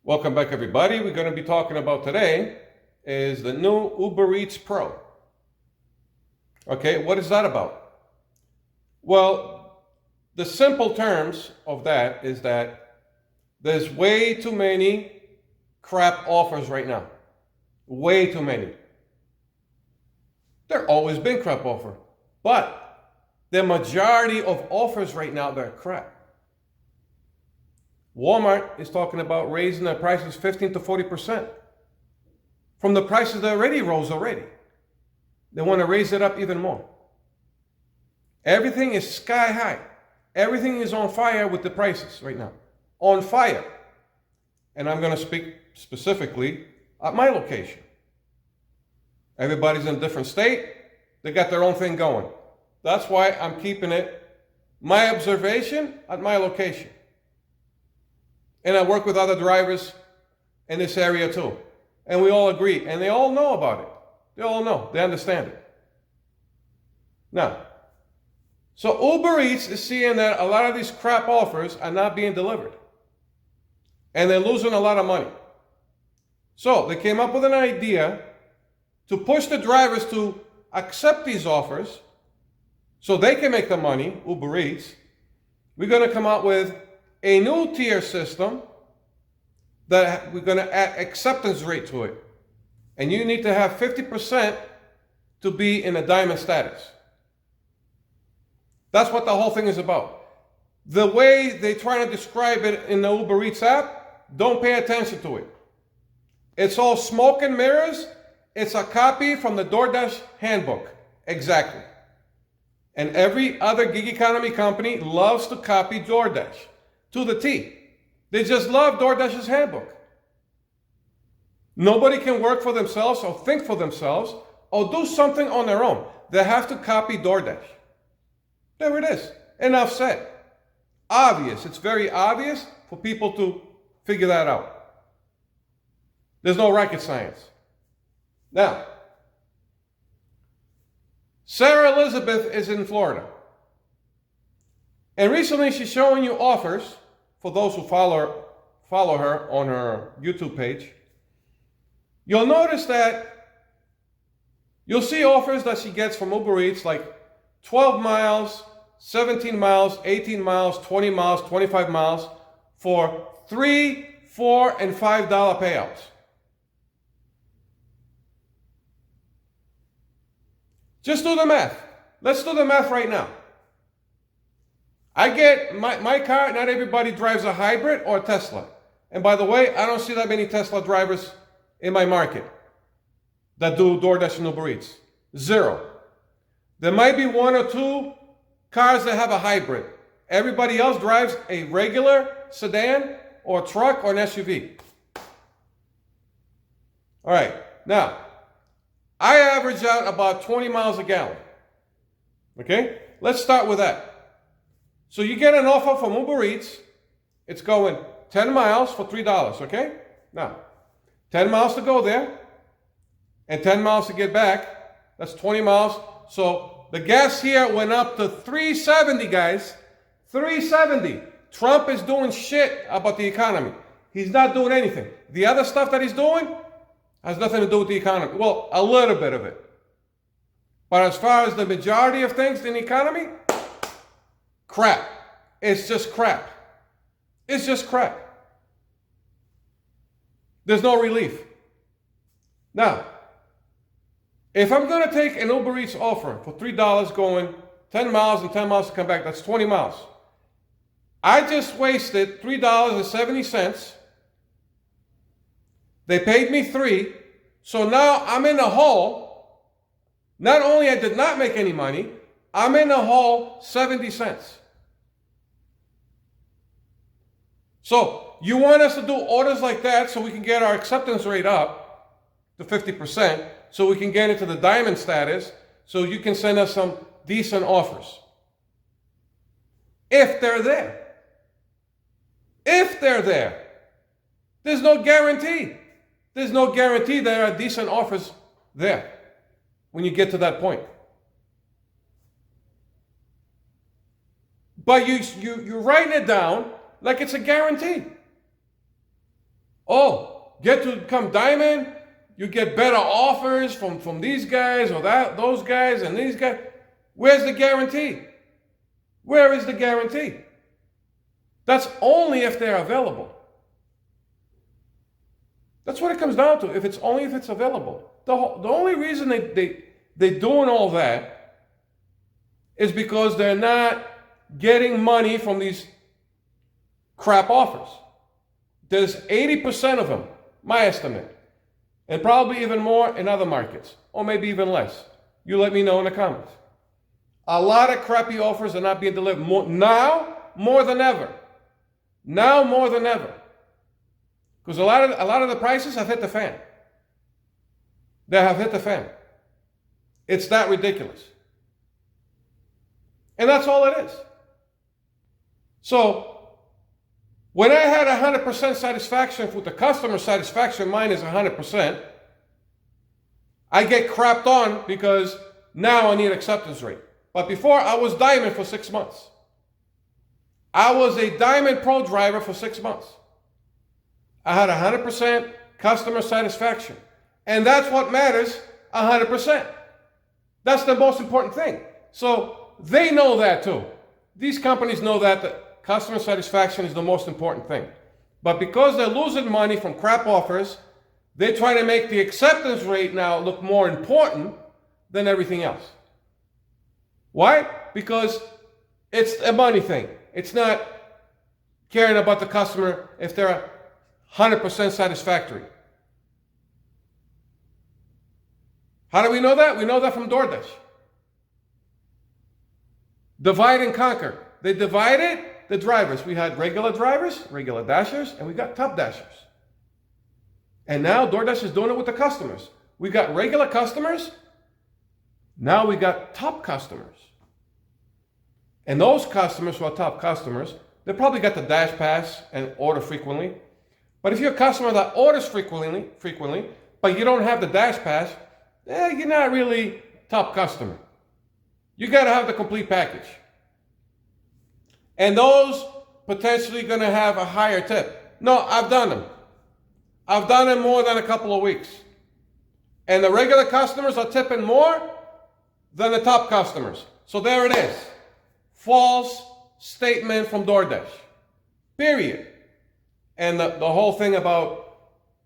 Welcome back, everybody. We're going to be talking about today is the new Uber Eats Pro. Okay, what is that about? Well, the simple terms of that is that there's way too many crap offers right now. Way too many. There always been crap offer, but the majority of offers right now, they're crap. Walmart is talking about raising their prices 15 to 40% from the prices that already rose already. They want to raise it up even more. Everything is sky high. Everything is on fire with the prices right now. On fire. And I'm going to speak specifically at my location. Everybody's in a different state. They got their own thing going. That's why I'm keeping it my observation at my location. And I work with other drivers in this area too. And we all agree. And they all know about it. They all know. They understand it. Now, so Uber Eats is seeing that a lot of these crap offers are not being delivered. And they're losing a lot of money. So they came up with an idea to push the drivers to accept these offers so they can make the money, Uber Eats. We're going to come out with a new tier system that we're going to add acceptance rate to it. And you need to have 50% to be in a diamond status. That's what the whole thing is about. The way they try to describe it in the Uber Eats app, don't pay attention to it. It's all smoke and mirrors. It's a copy from the DoorDash handbook. Exactly. And every other gig economy company loves to copy DoorDash to the T. They just love DoorDash's handbook. Nobody can work for themselves or think for themselves or do something on their own. They have to copy DoorDash. There it is. Enough said. Obvious. It's very obvious for people to figure that out. There's no rocket science. Now, Sarah Elizabeth is in Florida. And recently she's showing you offers for those who follow her on her YouTube page. You'll notice that you'll see offers that she gets from Uber Eats like 12 miles, 17 miles, 18 miles, 20 miles, 25 miles for $3, $4, and $5 payouts. Just do the math. Let's do the math right now. I get my car, not everybody drives a hybrid or a Tesla. And by the way, I don't see that many Tesla drivers in my market that do DoorDash and Uber Eats. Zero. There might be one or two cars that have a hybrid. Everybody else drives a regular sedan or truck or an SUV. All right. Now, I average out about 20 miles a gallon. Okay? Let's start with that. So you get an offer from Uber Eats. It's going 10 miles for $3, okay? Now, 10 miles to go there and 10 miles to get back. That's 20 miles. So the gas here went up to $3.70, guys. $3.70. Trump is doing shit about the economy. He's not doing anything. The other stuff that he's doing has nothing to do with the economy. Well, a little bit of it. But as far as the majority of things in the economy, crap. It's just crap. It's just crap. There's no relief. Now, if I'm going to take an Uber Eats offer for $3 going 10 miles and 10 miles to come back, that's 20 miles. I just wasted $3.70. They paid me $3. So now I'm in a hole. Not only I did not make any money, I'm in a hole 70 cents. So you want us to do orders like that so we can get our acceptance rate up to 50%, so we can get into the diamond status, so you can send us some decent offers. If they're there. If they're there. There's no guarantee. There's no guarantee there are decent offers there when you get to that point. But you're writing it down like it's a guarantee. Oh, get to become diamond, you get better offers from these guys or those guys and these guys. Where's the guarantee? Where is the guarantee? That's only if they're available. That's what it comes down to. If it's available. The only reason they're doing all that is because they're not getting money from these crap offers. There's 80% of them, my estimate, and probably even more in other markets, or maybe even less. You let me know in the comments. A lot of crappy offers are not being delivered now more than ever. Now more than ever. Because a lot of the prices have hit the fan. They have hit the fan. It's that ridiculous. And that's all it is. So, when I had 100% satisfaction with the customer satisfaction, mine is 100%, I get crapped on because now I need acceptance rate. But before, I was diamond for 6 months. I was a diamond pro driver for 6 months. I had 100% customer satisfaction. And that's what matters, 100%. That's the most important thing. So they know that too. These companies know that customer satisfaction is the most important thing. But because they're losing money from crap offers, they try to make the acceptance rate now look more important than everything else. Why? Because it's a money thing. It's not caring about the customer if they're 100% satisfactory. How do we know that? We know that from DoorDash. Divide and conquer. They divided the drivers. We had regular drivers, regular dashers, and we got top dashers. And now DoorDash is doing it with the customers. We got regular customers. Now we got top customers. And those customers who are top customers, they probably got the Dash Pass and order frequently. But if you're a customer that orders frequently, but you don't have the Dash Pass, you're not really top customer. You got to have the complete package. And those potentially going to have a higher tip. No, I've done them. I've done it more than a couple of weeks. And the regular customers are tipping more than the top customers. So there it is. False statement from DoorDash. Period. And the whole thing about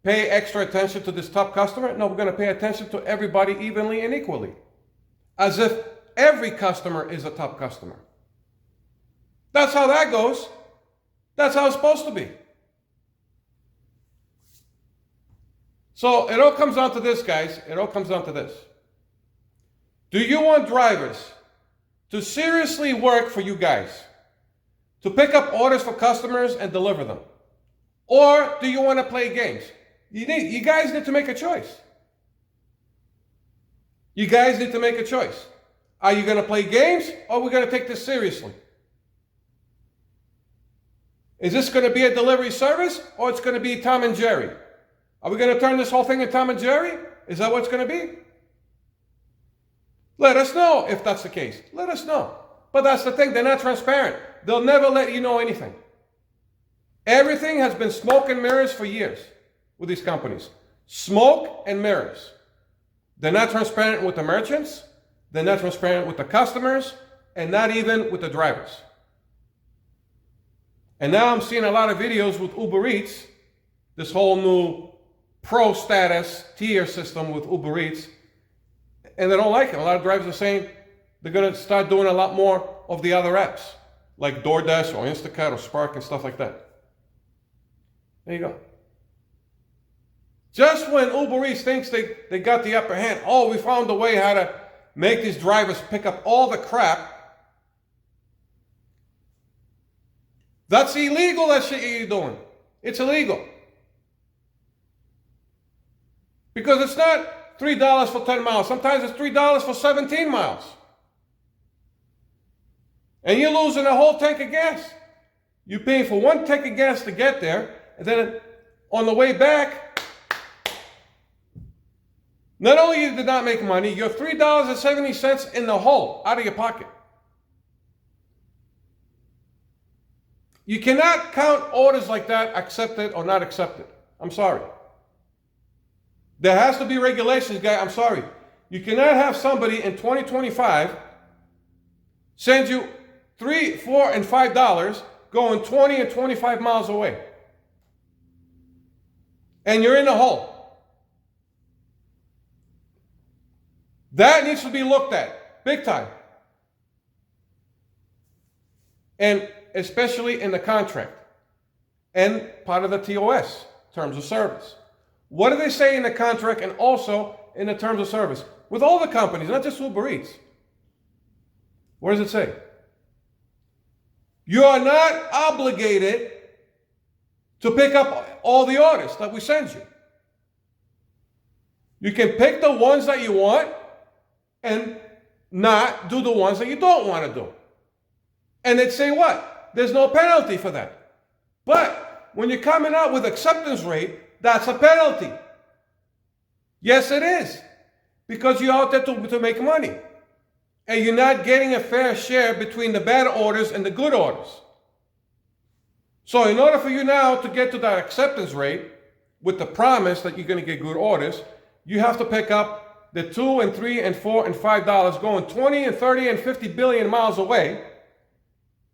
pay extra attention to this top customer. No, we're going to pay attention to everybody evenly and equally. As if every customer is a top customer. That's how that goes. That's how it's supposed to be. So it all comes down to this, guys. It all comes down to this. Do you want drivers to seriously work for you guys? To pick up orders for customers and deliver them? Or do you want to play games? You guys need to make a choice. You guys need to make a choice. Are you going to play games or are we going to take this seriously? Is this going to be a delivery service or it's going to be Tom and Jerry? Are we going to turn this whole thing into Tom and Jerry? Is that what it's going to be? Let us know if that's the case. Let us know. But that's the thing. They're not transparent. They'll never let you know anything. Everything has been smoke and mirrors for years with these companies. Smoke and mirrors. They're not transparent with the merchants. They're not transparent with the customers. And not even with the drivers. And now I'm seeing a lot of videos with Uber Eats. This whole new pro status tier system with Uber Eats. And they don't like it. A lot of drivers are saying they're going to start doing a lot more of the other apps. Like DoorDash or Instacart or Spark and stuff like that. There you go. Just when Uber Eats thinks they got the upper hand, we found a way how to make these drivers pick up all the crap. That's illegal, that shit you're doing. It's illegal. Because it's not $3 for 10 miles. Sometimes it's $3 for 17 miles. And you're losing a whole tank of gas. You're paying for one tank of gas to get there. And then on the way back, not only you did not make money, you're $3.70 in the hole out of your pocket. You cannot count orders like that, accepted or not accepted. I'm sorry. There has to be regulations, guy. I'm sorry. You cannot have somebody in 2025 send you $3, $4, and $5 going 20 and 25 miles away. And you're in the hole. That needs to be looked at, big time. And especially in the contract and part of the TOS, terms of service. What do they say in the contract and also in the terms of service? With all the companies, not just Uber Eats. What does it say? You are not obligated to pick up all the orders that we send you. You can pick the ones that you want and not do the ones that you don't want to do. And they'd say what? There's no penalty for that. But when you're coming out with acceptance rate, that's a penalty. Yes, it is. Because you're out there to make money. And you're not getting a fair share between the bad orders and the good orders. So in order for you now to get to that acceptance rate, with the promise that you're going to get good orders, you have to pick up the $2 and $3 and $4 and $5 going 20 and 30 and 50 billion miles away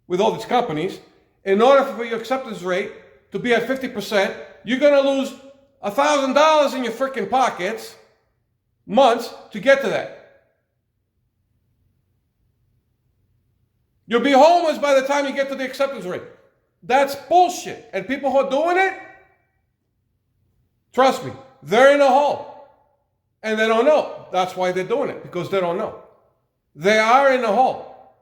with all these companies. In order for your acceptance rate to be at 50%, you're going to lose $1,000 in your freaking pockets months to get to that. You'll be homeless by the time you get to the acceptance rate. That's bullshit. And people who are doing it, trust me, they're in a hole. And they don't know. That's why they're doing it, because they don't know. They are in a hole.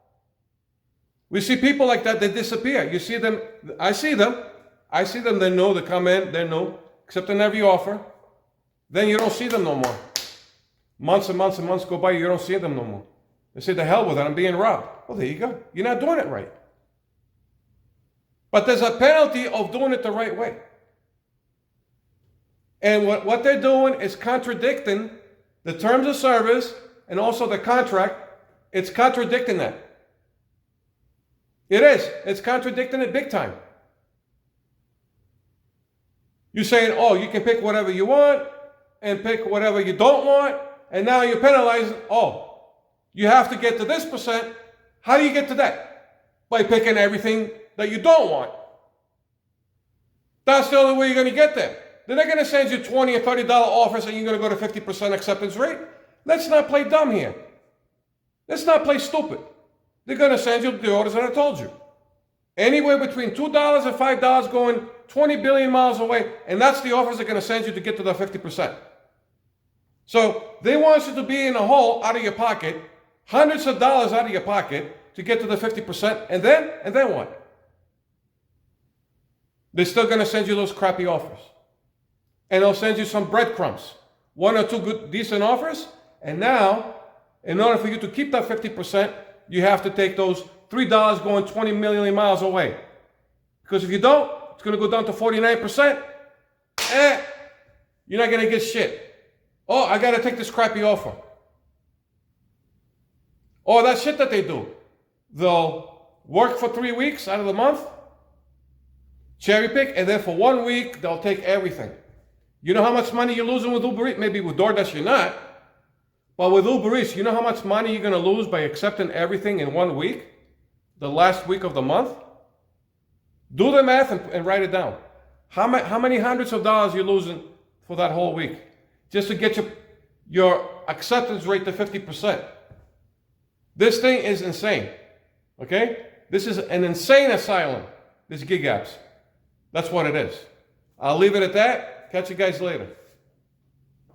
We see people like that, they disappear. You see them, I see them, they know, they come in, they know, accepting every offer. Then you don't see them no more. Months and months and months go by, you don't see them no more. They say, the hell with it, I'm being robbed. Well, there you go. You're not doing it right. But there's a penalty of doing it the right way. And what they're doing is contradicting the terms of service and also the contract. It's contradicting that. It is. It's contradicting it big time. You're saying, oh, you can pick whatever you want and pick whatever you don't want, and now you're penalizing, oh, you have to get to this percent. How do you get to that? By picking everything that you don't want. That's the only way you're going to get there. They're not going to send you $20 or $30 offers and you're going to go to 50% acceptance rate. Let's not play dumb here. Let's not play stupid. They're going to send you the orders that I told you. Anywhere between $2 and $5 going 20 billion miles away, and that's the offers they're going to send you to get to the 50%. So they want you to be in a hole out of your pocket, hundreds of dollars out of your pocket to get to the 50%, and then what? They're still going to send you those crappy offers. And they'll send you some breadcrumbs. One or two good, decent offers, and now, in order for you to keep that 50%, you have to take those $3 going 20 million miles away. Because if you don't, it's going to go down to 49%. You're not going to get shit. Oh, I got to take this crappy offer. Oh, that shit that they do. They'll work for 3 weeks out of the month, cherry pick, and then for 1 week, they'll take everything. You know how much money you're losing with Uber Eats? Maybe with DoorDash you're not. But with Uber Eats, you know how much money you're going to lose by accepting everything in 1 week? The last week of the month? Do the math and write it down. How many hundreds of dollars you're losing for that whole week? Just to get your acceptance rate to 50%. This thing is insane. Okay? This is an insane asylum, this gig apps. That's what it is. I'll leave it at that. Catch you guys later.